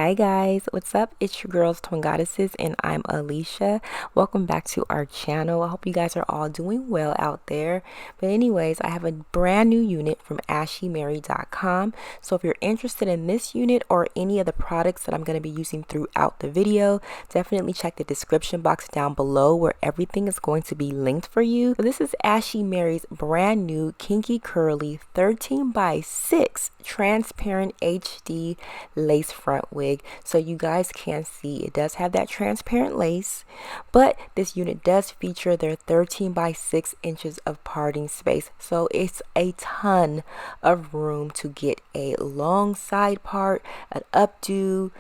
Hi guys, what's up? It's your girls Twin Goddesses and I'm Alicia. Welcome back to our channel. I hope you guys are all doing well out there. But anyways, I have a brand new unit from Ashimary.com. So if you're interested in this unit or any of the products that I'm going to be using throughout the video, definitely check the description box down below where everything is going to be linked for you. So this is Ashimary's brand new Kinky Curly 13x6 transparent HD lace front wig. So you guys can see it does have that transparent lace, but this unit does feature their 13x6 inches of parting space. So it's a ton of room to get a long side part, an updo,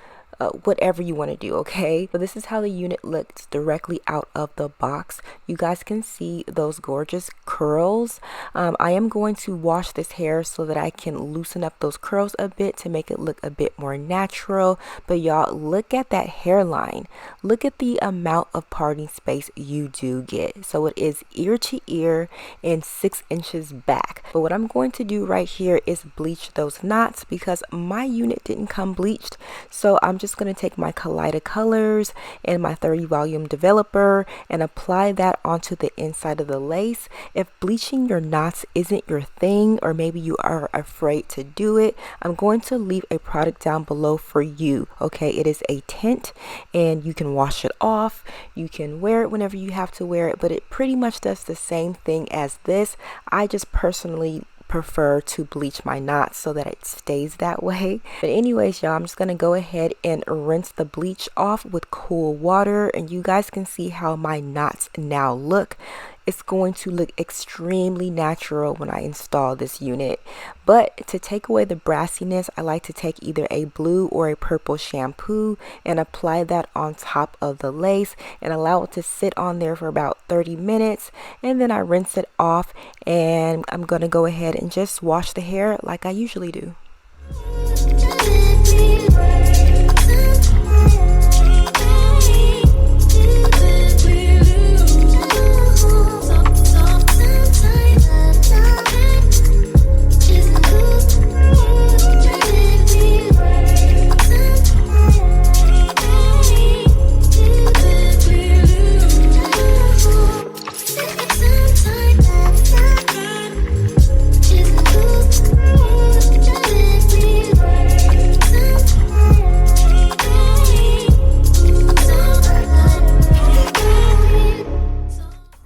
whatever you want to do, okay? So this is how the unit looks directly out of the box. You guys can see those gorgeous curls. I am going to wash this hair so that I can loosen up those curls a bit to make it look a bit more natural. But y'all, look at that hairline. Look at the amount of parting space you do get. So it is ear to ear and 6 inches back. But what I'm going to do right here is bleach those knots because my unit didn't come bleached. So I'm just going to take my Kaleido colors and my 30 volume developer and apply that onto the inside of the lace. If bleaching your knots isn't your thing, or maybe you are afraid to do it, I'm going to leave a product down below for you. Okay, it is a tint and you can wash it off, you can wear it whenever you have to wear it, but it pretty much does the same thing as this. I just personally prefer to bleach my knots so that it stays that way. But anyways, y'all, I'm just gonna go ahead and rinse the bleach off with cool water, and you guys can see how my knots now look. It's going to look extremely natural when I install this unit. But to take away the brassiness, I like to take either a blue or a purple shampoo and apply that on top of the lace and allow it to sit on there for about 30 minutes. And then I rinse it off and I'm going to go ahead and just wash the hair like I usually do.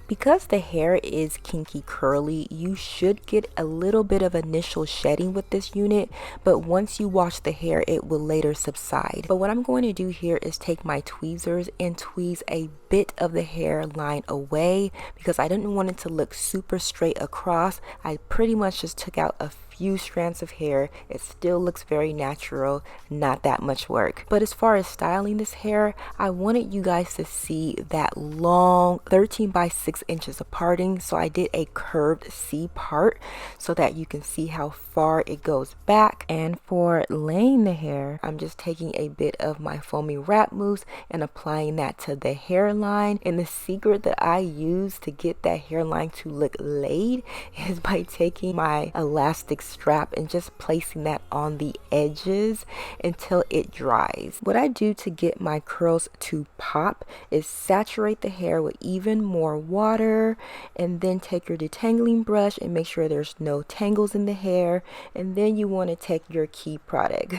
Because the hair is kinky curly, you should get a little bit of initial shedding with this unit, but once you wash the hair, it will later subside. But what I'm going to do here is take my tweezers and tweeze a bit of the hairline away because I didn't want it to look super straight across. I pretty much just took out a few strands of hair. It still looks very natural, not that much work. But as far as styling this hair, I wanted you guys to see that long 13x6 inches of parting, so I did a curved C part so that you can see how far it goes back. And for laying the hair, I'm just taking a bit of my foamy wrap mousse and applying that to the hairline. And the secret that I use to get that hairline to look laid is by taking my elastic strap and just placing that on the edges until it dries. What I do to get my curls to pop is saturate the hair with even more water and then take your detangling brush and make sure there's no tangles in the hair, and then you want to take your key product.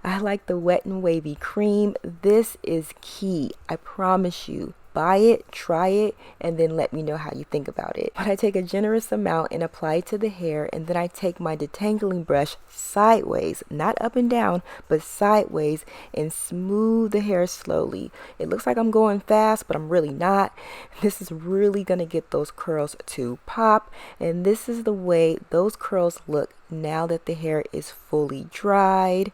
I like the Wet n Wavy cream. This is key, I promise you. Buy it, try it, and then let me know how you think about it. But I take a generous amount and apply it to the hair, and then I take my detangling brush sideways, not up and down, but sideways, and smooth the hair slowly. It looks like I'm going fast, but I'm really not. This is really gonna get those curls to pop, and this is the way those curls look now that the hair is fully dried.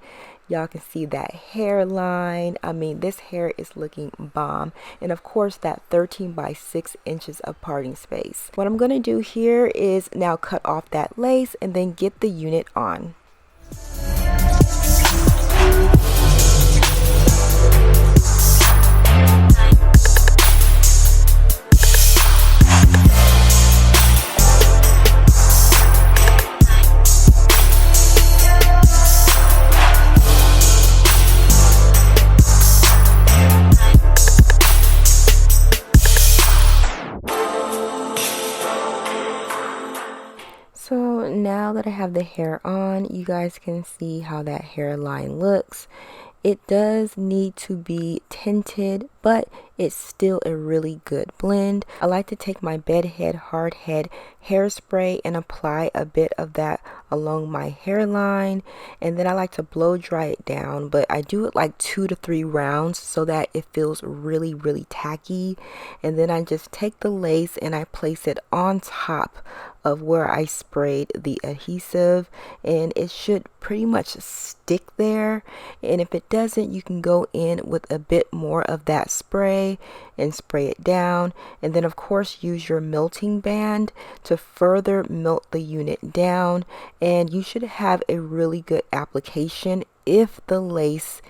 Y'all can see that hairline. I mean, this hair is looking bomb. And of course, that 13x6 inches of parting space. What I'm going to do here is now cut off that lace and then get the unit on. now that I have the hair on, you guys can see how that hairline looks. It does need to be tinted, but it's still a really good blend. I like to take my bedhead hard head hairspray and apply a bit of that along my hairline, and then I like to blow dry it down, but I do it like 2 to 3 rounds so that it feels really tacky. And then I just take the lace and I place it on top of where I sprayed the adhesive, and it should pretty much stick there. And if it doesn't, you can go in with a bit more of that spray and spray it down, and then of course use your melting band to further melt the unit down, and you should have a really good application if the lace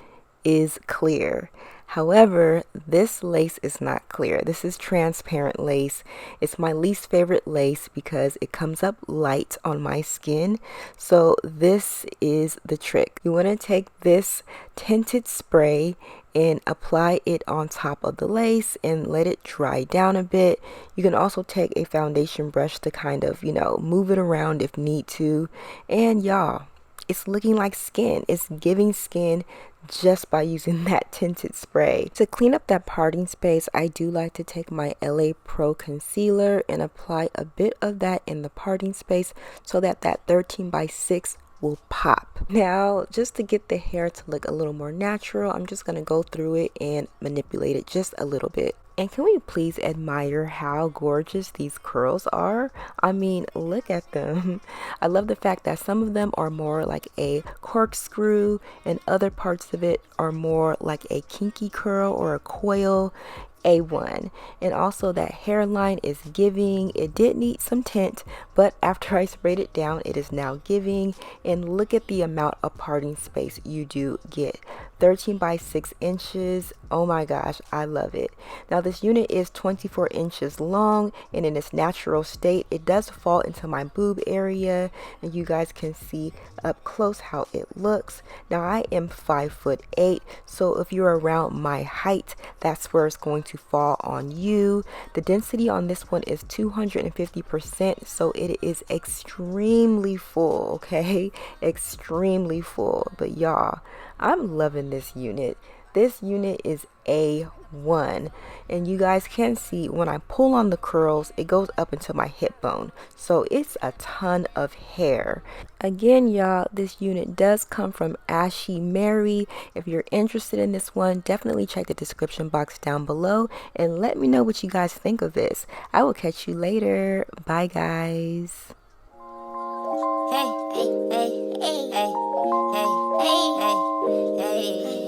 is clear. However, this lace is not clear. This is transparent lace. It's my least favorite lace because it comes up light on my skin. So this is the trick. You want to take this tinted spray and apply it on top of the lace and let it dry down a bit. You can also take a foundation brush to kind of, move it around if need to. And y'all, it's looking like skin. It's giving skin just by using that tinted spray. To clean up that parting space, I do like to take my LA Pro concealer and apply a bit of that in the parting space so that 13x6 will pop. Now, just to get the hair to look a little more natural, I'm just going to go through it and manipulate it just a little bit. And can we please admire how gorgeous these curls are? I mean, look at them. I love the fact that some of them are more like a corkscrew and other parts of it are more like a kinky curl or a coil. A1. And also that hairline is giving. It did need some tint, but after I sprayed it down, it is now giving. And look at the amount of parting space you do get. 13x6 inches. Oh my gosh, I love it. Now this unit is 24 inches long, and in its natural state it does fall into my boob area, and you guys can see up close how it looks. Now I am 5'8", so if you're around my height, that's where it's going to fall on you. The density on this one is 250%, so it is extremely full, okay? Extremely full. But y'all, I'm loving this unit. This unit is A1, and you guys can see when I pull on the curls, it goes up into my hip bone, so it's a ton of hair. Again, y'all, this unit does come from Ashimary. If you're interested in this one, definitely check the description box down below and let me know what you guys think of this. I will catch you later. Bye guys. Hey, hey, hey, hey, hey, hey, hey, hey, hey.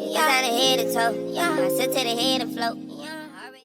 It's on the head to toe. I sit to the head and float.